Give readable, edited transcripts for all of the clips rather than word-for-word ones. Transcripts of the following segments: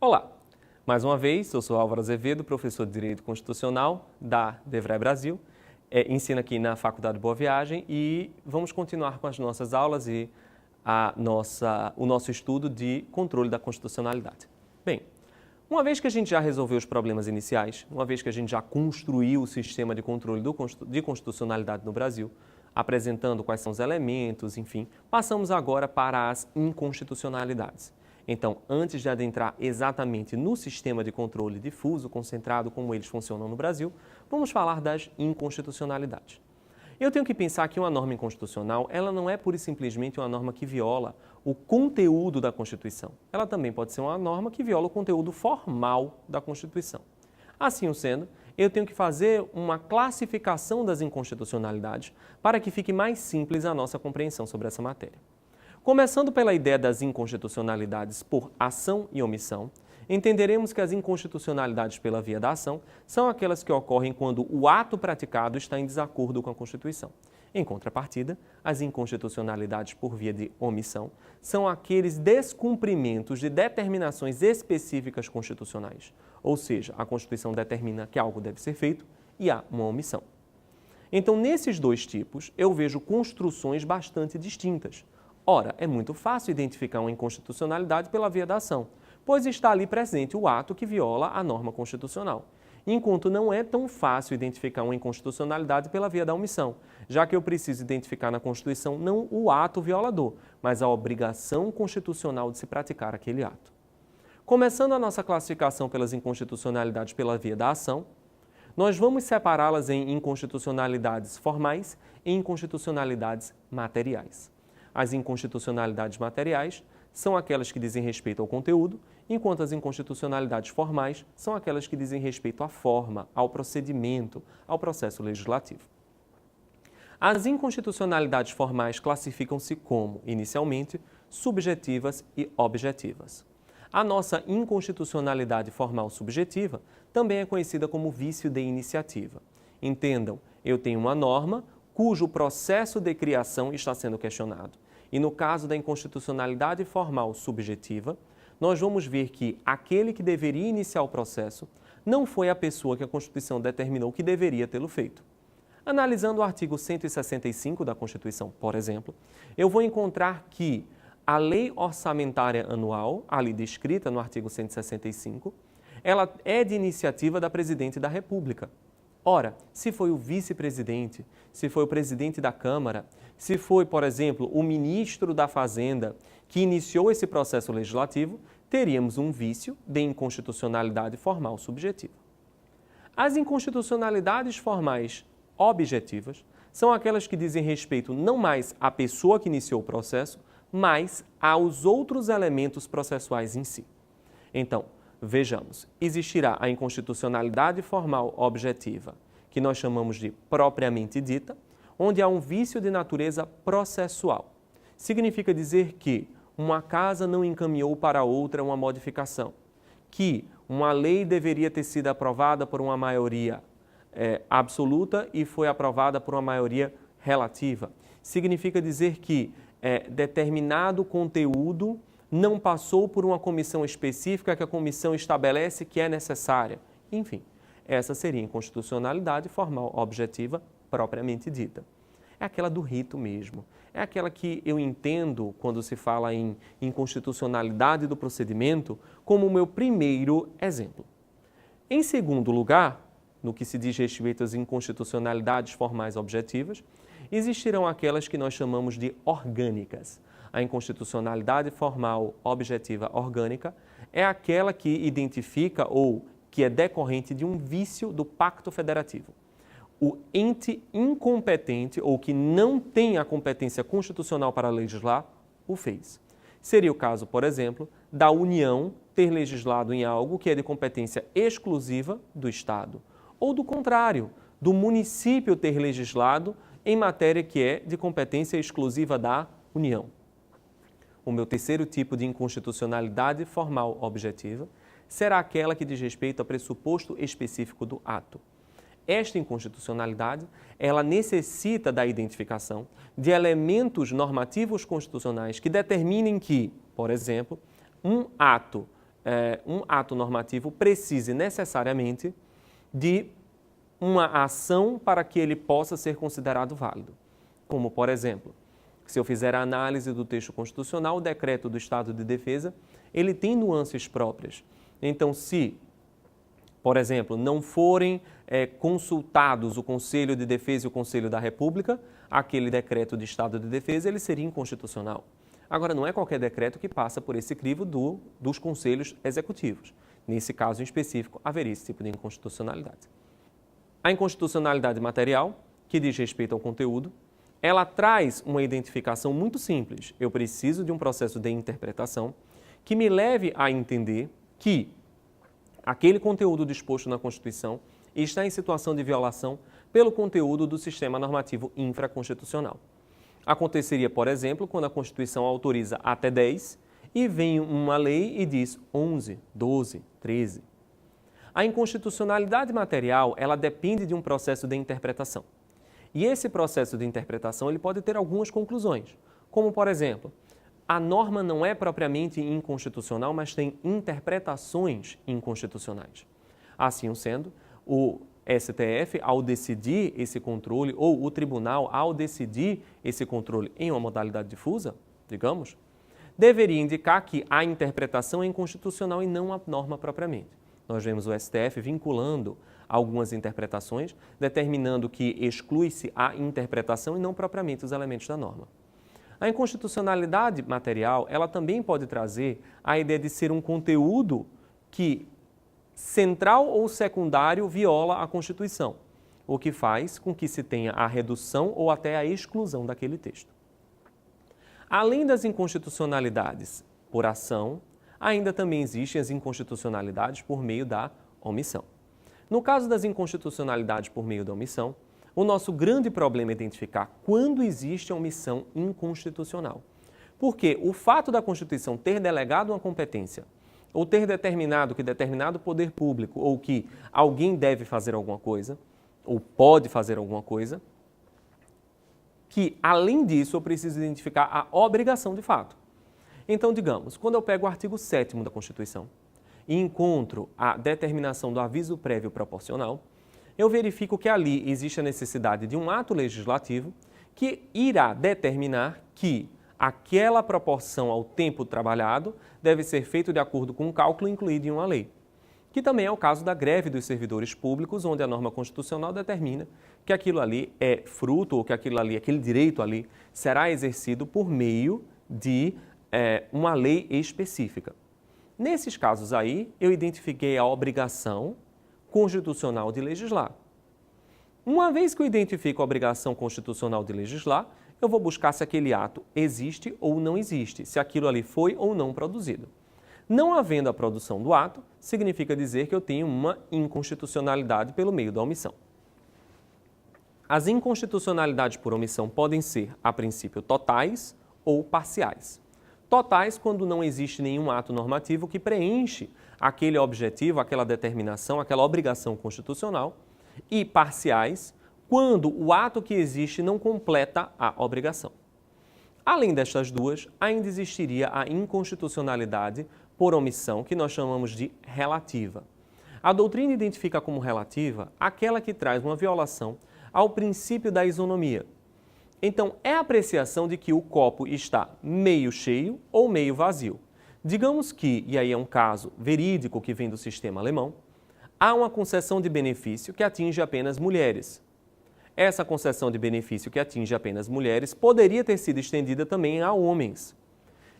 Olá! Mais uma vez, eu sou Álvaro Azevedo, professor de Direito Constitucional da DEVRAE Brasil. Ensino aqui na Faculdade Boa Viagem e vamos continuar com as nossas aulas e o nosso estudo de controle da constitucionalidade. Bem, uma vez que a gente já resolveu os problemas iniciais, uma vez que a gente já construiu o sistema de controle de constitucionalidade no Brasil, apresentando quais são os elementos, enfim, passamos agora para as inconstitucionalidades. Então, antes de adentrar exatamente no sistema de controle difuso, concentrado, como eles funcionam no Brasil, vamos falar das inconstitucionalidades. Eu tenho que pensar que uma norma inconstitucional, ela não é pura e simplesmente uma norma que viola o conteúdo da Constituição. Ela também pode ser uma norma que viola o conteúdo formal da Constituição. Assim o sendo, eu tenho que fazer uma classificação das inconstitucionalidades para que fique mais simples a nossa compreensão sobre essa matéria. Começando pela ideia das inconstitucionalidades por ação e omissão, entenderemos que as inconstitucionalidades pela via da ação são aquelas que ocorrem quando o ato praticado está em desacordo com a Constituição. Em contrapartida, as inconstitucionalidades por via de omissão são aqueles descumprimentos de determinações específicas constitucionais, ou seja, a Constituição determina que algo deve ser feito e há uma omissão. Então, nesses dois tipos, eu vejo construções bastante distintas. Ora, é muito fácil identificar uma inconstitucionalidade pela via da ação, pois está ali presente o ato que viola a norma constitucional. Enquanto não é tão fácil identificar uma inconstitucionalidade pela via da omissão, já que eu preciso identificar na Constituição não o ato violador, mas a obrigação constitucional de se praticar aquele ato. Começando a nossa classificação pelas inconstitucionalidades pela via da ação, nós vamos separá-las em inconstitucionalidades formais e inconstitucionalidades materiais. As inconstitucionalidades materiais são aquelas que dizem respeito ao conteúdo, enquanto as inconstitucionalidades formais são aquelas que dizem respeito à forma, ao procedimento, ao processo legislativo. As inconstitucionalidades formais classificam-se como, inicialmente, subjetivas e objetivas. A nossa inconstitucionalidade formal subjetiva também é conhecida como vício de iniciativa. Entendam, eu tenho uma norma cujo processo de criação está sendo questionado. E no caso da inconstitucionalidade formal subjetiva, nós vamos ver que aquele que deveria iniciar o processo não foi a pessoa que a Constituição determinou que deveria tê-lo feito. Analisando o artigo 165 da Constituição, por exemplo, eu vou encontrar que a Lei Orçamentária Anual, ali descrita no artigo 165, ela é de iniciativa da Presidente da República. Ora, se foi o vice-presidente, se foi o presidente da Câmara, se foi, por exemplo, o ministro da Fazenda que iniciou esse processo legislativo, teríamos um vício de inconstitucionalidade formal subjetiva. As inconstitucionalidades formais objetivas são aquelas que dizem respeito não mais à pessoa que iniciou o processo, mas aos outros elementos processuais em si. Então, vejamos, existirá a inconstitucionalidade formal objetiva, que nós chamamos de propriamente dita, onde há um vício de natureza processual. Significa dizer que uma casa não encaminhou para outra uma modificação, que uma lei deveria ter sido aprovada por uma maioria absoluta e foi aprovada por uma maioria relativa. Significa dizer que determinado conteúdo não passou por uma comissão específica que a comissão estabelece que é necessária. Enfim, essa seria a inconstitucionalidade formal objetiva propriamente dita. É aquela do rito mesmo. É aquela que eu entendo, quando se fala em inconstitucionalidade do procedimento, como o meu primeiro exemplo. Em segundo lugar, no que se diz respeito às inconstitucionalidades formais objetivas, existirão aquelas que nós chamamos de orgânicas. A inconstitucionalidade formal objetiva orgânica é aquela que identifica ou que é decorrente de um vício do pacto federativo. O ente incompetente ou que não tem a competência constitucional para legislar, o fez. Seria o caso, por exemplo, da União ter legislado em algo que é de competência exclusiva do Estado. Ou do contrário, do município ter legislado em matéria que é de competência exclusiva da União. O meu terceiro tipo de inconstitucionalidade formal objetiva será aquela que diz respeito ao pressuposto específico do ato. Esta inconstitucionalidade, ela necessita da identificação de elementos normativos constitucionais que determinem que, por exemplo, um ato um ato normativo precise necessariamente de uma ação para que ele possa ser considerado válido. Como, por exemplo, se eu fizer a análise do texto constitucional, o decreto do estado de defesa, ele tem nuances próprias. Então, se, por exemplo, não forem consultados o Conselho de Defesa e o Conselho da República, aquele decreto de estado de defesa, ele seria inconstitucional. Agora, não é qualquer decreto que passa por esse crivo dos conselhos executivos. Nesse caso em específico, haveria esse tipo de inconstitucionalidade. A inconstitucionalidade material, que diz respeito ao conteúdo, ela traz uma identificação muito simples. Eu preciso de um processo de interpretação que me leve a entender que aquele conteúdo disposto na Constituição está em situação de violação pelo conteúdo do sistema normativo infraconstitucional. Aconteceria, por exemplo, quando a Constituição autoriza até 10 e vem uma lei e diz 11, 12, 13. A inconstitucionalidade material, ela depende de um processo de interpretação. E esse processo de interpretação ele pode ter algumas conclusões, como, por exemplo, a norma não é propriamente inconstitucional, mas tem interpretações inconstitucionais. Assim sendo, o STF, ao decidir esse controle, ou o tribunal, ao decidir esse controle em uma modalidade difusa, digamos, deveria indicar que a interpretação é inconstitucional e não a norma propriamente. Nós vemos o STF vinculando algumas interpretações, determinando que exclui-se a interpretação e não propriamente os elementos da norma. A inconstitucionalidade material, ela também pode trazer a ideia de ser um conteúdo que, central ou secundário, viola a Constituição, o que faz com que se tenha a redução ou até a exclusão daquele texto. Além das inconstitucionalidades por ação, ainda também existem as inconstitucionalidades por meio da omissão. No caso das inconstitucionalidades por meio da omissão, o nosso grande problema é identificar quando existe a omissão inconstitucional. Porque o fato da Constituição ter delegado uma competência, ou ter determinado que determinado poder público, ou que alguém deve fazer alguma coisa, ou pode fazer alguma coisa, que, além disso, eu preciso identificar a obrigação de fato. Então, digamos, quando eu pego o artigo 7º da Constituição e encontro a determinação do aviso prévio proporcional, eu verifico que ali existe a necessidade de um ato legislativo que irá determinar que aquela proporção ao tempo trabalhado deve ser feito de acordo com um cálculo incluído em uma lei, que também é o caso da greve dos servidores públicos, onde a norma constitucional determina que aquilo ali é fruto, ou que aquele direito ali, será exercido por meio de uma lei específica. Nesses casos aí, eu identifiquei a obrigação constitucional de legislar. Uma vez que eu identifico a obrigação constitucional de legislar, eu vou buscar se aquele ato existe ou não existe, se aquilo ali foi ou não produzido. Não havendo a produção do ato, significa dizer que eu tenho uma inconstitucionalidade pelo meio da omissão. As inconstitucionalidades por omissão podem ser, a princípio, totais ou parciais. Totais quando não existe nenhum ato normativo que preenche aquele objetivo, aquela determinação, aquela obrigação constitucional, e parciais quando o ato que existe não completa a obrigação. Além destas duas, ainda existiria a inconstitucionalidade por omissão, que nós chamamos de relativa. A doutrina identifica como relativa aquela que traz uma violação ao princípio da isonomia. Então, é a apreciação de que o copo está meio cheio ou meio vazio. Digamos que, e aí é um caso verídico que vem do sistema alemão, há uma concessão de benefício que atinge apenas mulheres. Essa concessão de benefício que atinge apenas mulheres poderia ter sido estendida também a homens.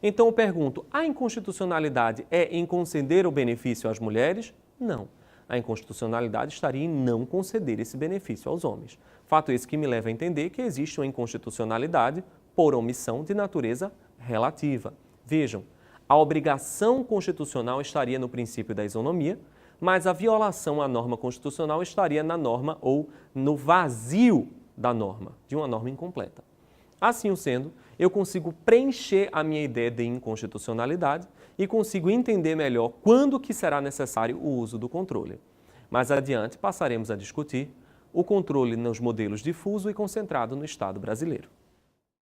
Então eu pergunto, a inconstitucionalidade é em conceder o benefício às mulheres? Não. A inconstitucionalidade estaria em não conceder esse benefício aos homens. Fato esse que me leva a entender que existe uma inconstitucionalidade por omissão de natureza relativa. Vejam, a obrigação constitucional estaria no princípio da isonomia, mas a violação à norma constitucional estaria na norma ou no vazio da norma, de uma norma incompleta. Assim sendo, eu consigo preencher a minha ideia de inconstitucionalidade e consigo entender melhor quando que será necessário o uso do controle. Mais adiante, passaremos a discutir o controle nos modelos difuso e concentrado no Estado brasileiro.